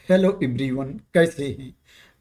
Hello everyone, कैसे हैं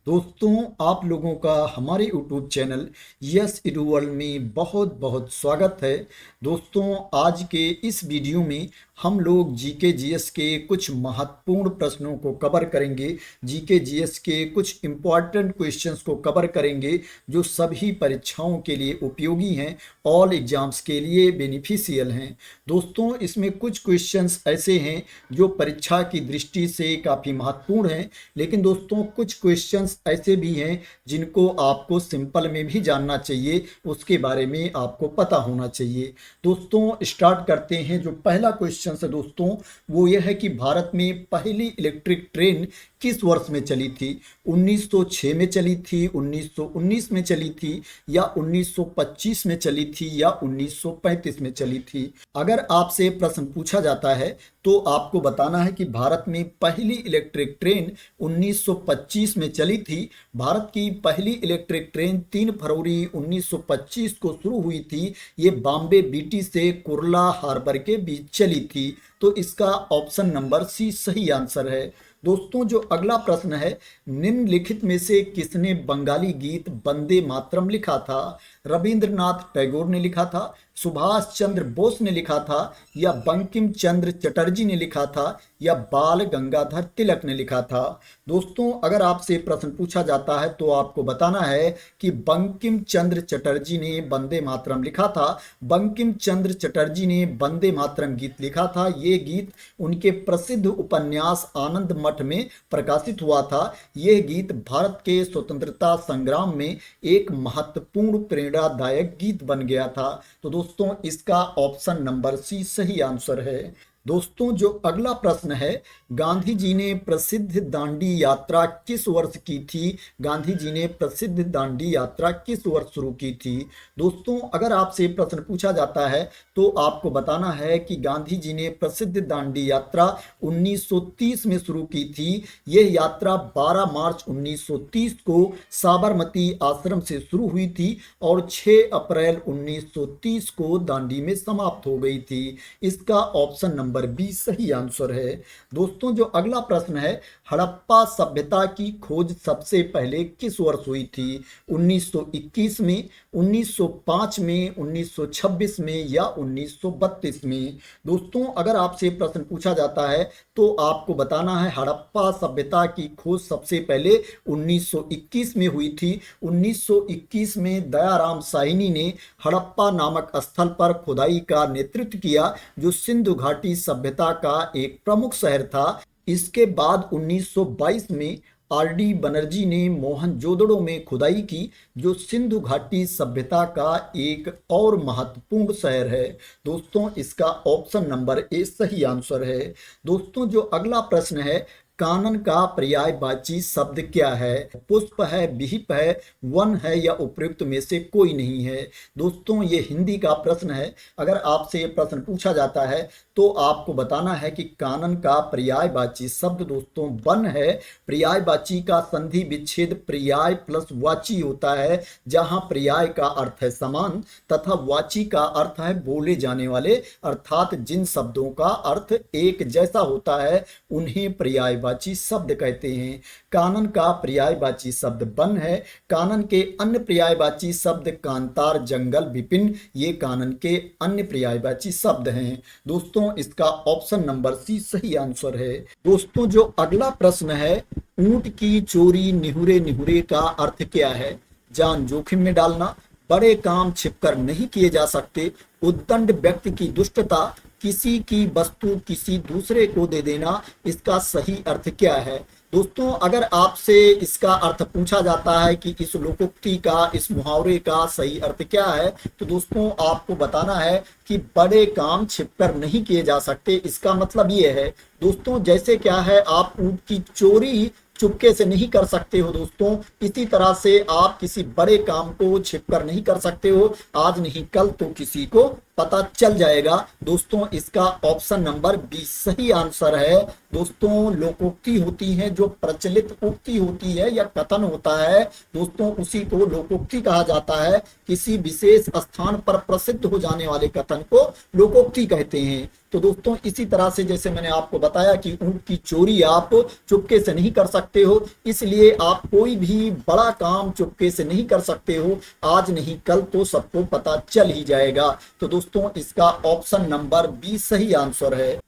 दोस्तों। आप लोगों का हमारे YouTube channel yes edu world में बहुत बहुत स्वागत है। दोस्तों, आज के इस वीडियो में हम लोग जीके जीएस के कुछ महत्वपूर्ण प्रश्नों को कवर करेंगे। जीके जीएस के कुछ इम्पॉर्टेंट क्वेश्चंस को कवर करेंगे जो सभी परीक्षाओं के लिए उपयोगी हैं, ऑल एग्जाम्स के लिए बेनिफिशियल हैं। दोस्तों, इसमें कुछ क्वेश्चंस ऐसे हैं जो परीक्षा की दृष्टि से काफ़ी महत्वपूर्ण हैं, लेकिन दोस्तों कुछ क्वेश्चंस ऐसे भी हैं जिनको आपको सिंपल में भी जानना चाहिए, उसके बारे में आपको पता होना चाहिए। दोस्तों, स्टार्ट करते हैं। जो पहला क्वेश्चन है दोस्तों, वो यह है कि भारत में पहली इलेक्ट्रिक ट्रेन किस वर्ष में चली थी। 1906 में चली थी, 1919 में चली थी, या 1925 में चली थी, या 1935 में चली थी। अगर आपसे प्रश्न पूछा जाता है तो आपको बताना है कि भारत में पहली इलेक्ट्रिक ट्रेन 1925 में चली थी। भारत की पहली इलेक्ट्रिक ट्रेन 3 फरवरी 1925 को शुरू हुई थी। ये बॉम्बे बीटी से कुर्ला हार्बर के बीच चली थी। तो इसका ऑप्शन नंबर सी सही आंसर है। दोस्तों, जो अगला प्रश्न है, निम्नलिखित में से किसने बंगाली गीत वंदे मातरम लिखा था। रविंद्रनाथ टैगोर ने लिखा था, सुभाष चंद्र बोस ने लिखा था, या बंकिम चंद्र चटर्जी ने लिखा था, या बाल गंगाधर तिलक ने लिखा था। दोस्तों, अगर आपसे प्रश्न पूछा जाता है तो आपको बताना है कि बंकिम चंद्र चटर्जी ने वंदे मातरम लिखा था। बंकिम चंद्र चटर्जी ने वंदे मातरम गीत लिखा था। ये गीत उनके प्रसिद्ध उपन्यास आनंद मठ में प्रकाशित हुआ था। यह गीत भारत के स्वतंत्रता संग्राम में एक महत्वपूर्ण प्रेरणादायक गीत बन गया था। तो दोस्तों, इसका ऑप्शन नंबर सी सही आंसर है। दोस्तों, जो अगला प्रश्न है, गांधी जी ने प्रसिद्ध दांडी यात्रा किस वर्ष की थी। गांधी जी ने प्रसिद्ध दांडी यात्रा किस वर्ष शुरू की थी। दोस्तों, अगर आपसे प्रश्न पूछा जाता है तो आपको बताना है कि गांधी जी ने प्रसिद्ध दांडी यात्रा 1930 में शुरू की थी। यह यात्रा 12 मार्च 1930 को साबरमती आश्रम से शुरू हुई थी और 6 अप्रैल 1930 को दांडी में समाप्त हो गई थी। इसका ऑप्शन नंबर बी सही आंसर है। दोस्तों, जो अगला प्रश्न है, हड़प्पा सभ्यता की खोज सबसे पहले किस वर्ष हुई थी। 1921 में, 1905 में, 1926 में, या 1932 में। दोस्तों, अगर आपसे प्रश्न पूछा जाता है तो आपको बताना है हड़प्पा सभ्यता की खोज सबसे पहले 1921 में हुई थी। 1921 में दयाराम साहनी ने हड़प्पा नामक स्थल पर खुदाई का नेतृत्व किया, जो सिंधु घाटी सभ्यता का एक प्रमुख शहर था। इसके बाद 1922 में आर.डी. बनर्जी ने मोहनजोदड़ो में खुदाई की, जो सिंधु घाटी सभ्यता का एक और महत्वपूर्ण शहर है। दोस्तों, इसका ऑप्शन नंबर ए सही आंसर है। दोस्तों, जो अगला प्रश्न है, कानन का पर्यायवाची शब्द क्या है। पुष्प है, विहिप है, वन है, या उपयुक्त में से कोई नहीं है। दोस्तों, ये हिंदी का प्रश्न है। अगर आपसे ये प्रश्न पूछा जाता है तो आपको बताना है कि कानन का पर्यायवाची शब्द दोस्तों वन है। पर्यायवाची का संधि विच्छेद पर्याय प्लस वाची होता है, जहां पर्याय का अर्थ है समान तथा वाची का अर्थ है बोले जाने वाले, अर्थात जिन शब्दों का अर्थ एक जैसा होता है उन्हें पर्यायवाची शब्द कहते हैं। कानन का पर्यायवाची शब्द वन है। कानन के अन्य पर्यायवाची शब्द कांतार, जंगल, विपिन, ये कानन के अन्य पर्यायवाची शब्द हैं। दोस्तों, इसका ऑप्शन नंबर सी सही आंसर है। दोस्तों, जो अगला प्रश्न है, ऊंट की चोरी निहुरे निहुरे का अर्थ क्या है। जान जोखिम में डालना, बड़े काम छिपकर नहीं किए जा सकते, उद्दंड व्यक्ति की दुष्टता, किसी की वस्तु किसी दूसरे को दे देना। इसका सही अर्थ क्या है। दोस्तों, अगर आपसे इसका अर्थ पूछा जाता है कि इस लोकोक्ति का, इस मुहावरे का सही अर्थ क्या है, तो दोस्तों आपको बताना है कि बड़े काम छिपकर नहीं किए जा सकते। इसका मतलब ये है दोस्तों, जैसे क्या है, आप ऊंट की चोरी चुपके से नहीं कर सकते हो दोस्तों, इसी तरह से आप किसी बड़े काम को छिपकर नहीं कर सकते हो। आज नहीं कल तो किसी को पता चल जाएगा। दोस्तों इसका ऑप्शन नंबर बी सही आंसर है। दोस्तों लोकोक्ति होती है, जो प्रचलित उक्ति होती है या कथन होता है दोस्तों, उसी को लोकोक्ति कहा जाता है। किसी विशेष स्थान पर प्रसिद्ध हो जाने वाले कथन को लोकोक्ति कहते हैं। तो दोस्तों इसी तरह से जैसे मैंने आपको बताया कि ऊंट की चोरी आप चुपके से नहीं कर सकते हो, इसलिए आप कोई भी बड़ा काम चुपके से नहीं कर सकते हो। आज नहीं कल तो सबको पता चल ही जाएगा। तो दोस्तों इसका ऑप्शन नंबर बी सही आंसर है।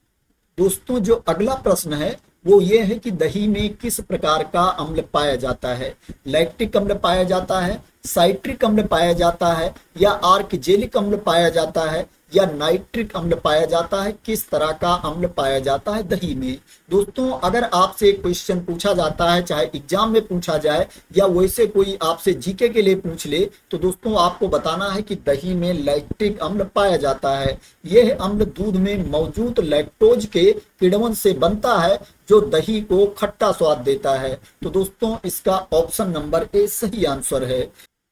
दोस्तों जो अगला प्रश्न है वो ये है कि दही में किस प्रकार का अम्ल पाया जाता है। लैक्टिक अम्ल पाया जाता है, साइट्रिक अम्ल पाया जाता है, या आर्कजेलिक अम्ल पाया जाता है, या नाइट्रिक अम्ल पाया जाता है। किस तरह का अम्ल पाया जाता है दही में। दोस्तों अगर आपसे क्वेश्चन पूछा जाता है, चाहे एग्जाम में पूछा जाए या वैसे कोई आपसे जीके के लिए पूछ ले, तो दोस्तों आपको बताना है कि दही में लैक्टिक अम्ल पाया जाता है। यह अम्ल दूध में मौजूद लैक्टोज के किण्वन से बनता है, जो दही को खट्टा स्वाद देता है। तो दोस्तों इसका ऑप्शन नंबर ए सही आंसर है।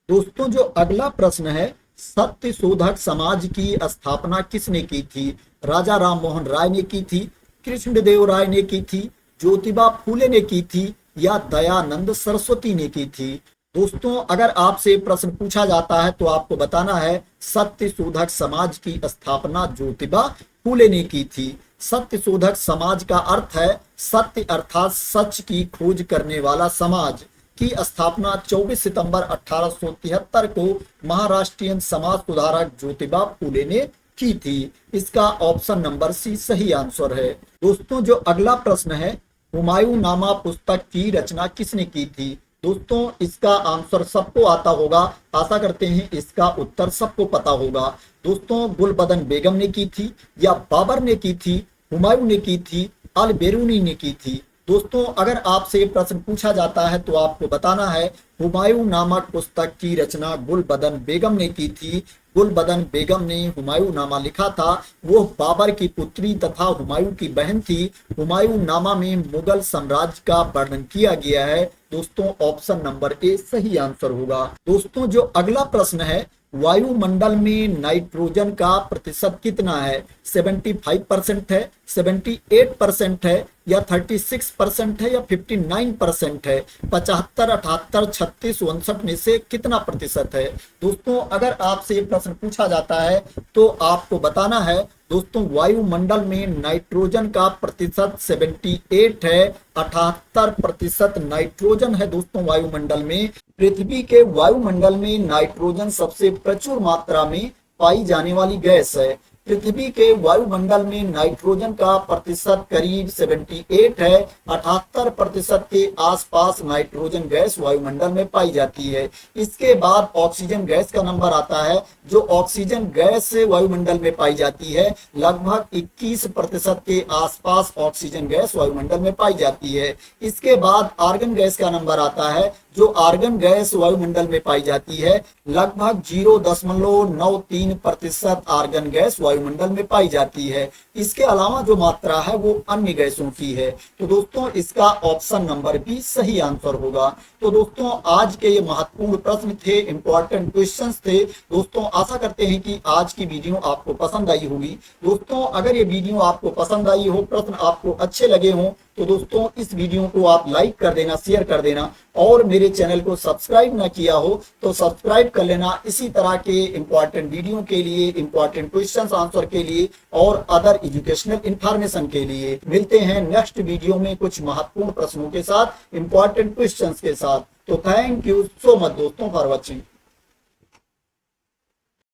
दोस्तों जो अगला प्रश्न है, सत्य शोधक समाज की स्थापना किसने की थी। राजा राम मोहन राय ने की थी, कृष्णदेव राय ने की थी, ज्योतिबा फूले ने की थी, या दयानंद सरस्वती ने की थी। दोस्तों अगर आपसे प्रश्न पूछा जाता है तो आपको बताना है सत्य शोधक समाज की स्थापना ज्योतिबा फूले ने की थी। सत्य शोधक समाज का अर्थ है सत्य अर्थात सच की खोज करने वाला समाज की स्थापना 24 सितंबर 1873 को महाराष्ट्रीयन समाज सुधारक ज्योतिबा फूले ने की थी। इसका ऑप्शन नंबर सी सही आंसर है। दोस्तों जो अगला प्रश्न है, हुमायूं नामा पुस्तक की रचना किसने की थी। दोस्तों इसका आंसर सबको आता होगा, आशा करते हैं इसका उत्तर सबको पता होगा। दोस्तों गुलबदन बेगम ने की थी, या बाबर ने की थी, हुमायूं ने की थी, अल बेरूनी ने की थी। दोस्तों अगर आपसे प्रश्न पूछा जाता है तो आपको बताना है हुमायूं नामक पुस्तक की रचना गुलबदन बेगम ने की थी। गुलबदन बेगम ने हुमायूं नामा लिखा था। वो बाबर की पुत्री तथा हुमायूं की बहन थी। हुमायूं नामा में मुगल साम्राज्य का वर्णन किया गया है। दोस्तों ऑप्शन नंबर ए सही आंसर होगा। दोस्तों जो अगला प्रश्न है, वायुमंडल में नाइट्रोजन का प्रतिशत कितना है। 75% है, 78% है, या 36% है, या 59% है। 75, 78, 36, 59 में से कितना प्रतिशत है। दोस्तों अगर आपसे प्रश्न पूछा जाता है तो आपको बताना है दोस्तों वायुमंडल में नाइट्रोजन का प्रतिशत 78 है। 78% नाइट्रोजन है दोस्तों वायुमंडल में। पृथ्वी के वायुमंडल में नाइट्रोजन सबसे प्रचुर मात्रा में पाई जाने वाली गैस है। पृथ्वी के वायुमंडल में नाइट्रोजन का प्रतिशत करीब 78 है। 78% के आसपास नाइट्रोजन गैस वायुमंडल में पाई जाती है। इसके बाद ऑक्सीजन गैस का नंबर आता है। जो ऑक्सीजन गैस वायुमंडल में पाई जाती है, लगभग 21% के आसपास ऑक्सीजन गैस वायुमंडल में पाई जाती है। इसके बाद आर्गन गैस का नंबर आता है। जो आर्गन गैस वायुमंडल में पाई जाती है, लगभग 0.93% आर्गन गैस वायुमंडल में पाई जाती है। इसके अलावा जो मात्रा है वो अन्य गैसों की है। तो दोस्तों इसका ऑप्शन नंबर बी सही आंसर होगा। तो दोस्तों आज के ये महत्वपूर्ण प्रश्न थे, इंपॉर्टेंट क्वेश्चंस थे। दोस्तों आशा करते हैं कि आज की वीडियो आपको पसंद आई होगी। दोस्तों अगर ये वीडियो आपको पसंद आई हो, प्रश्न आपको अच्छे लगे हों, तो दोस्तों इस वीडियो को आप लाइक कर देना, शेयर कर देना, और मेरे चैनल को सब्सक्राइब ना किया हो तो सब्सक्राइब कर लेना। इसी तरह के इंपॉर्टेंट वीडियो के लिए, इंपॉर्टेंट क्वेश्चंस आंसर के लिए और अदर एजुकेशनल इंफॉर्मेशन के लिए। मिलते हैं नेक्स्ट वीडियो में कुछ महत्वपूर्ण प्रश्नों के साथ, इंपॉर्टेंट क्वेश्चंस के साथ। तो थैंक यू सो मच दोस्तों फॉर वॉचिंग।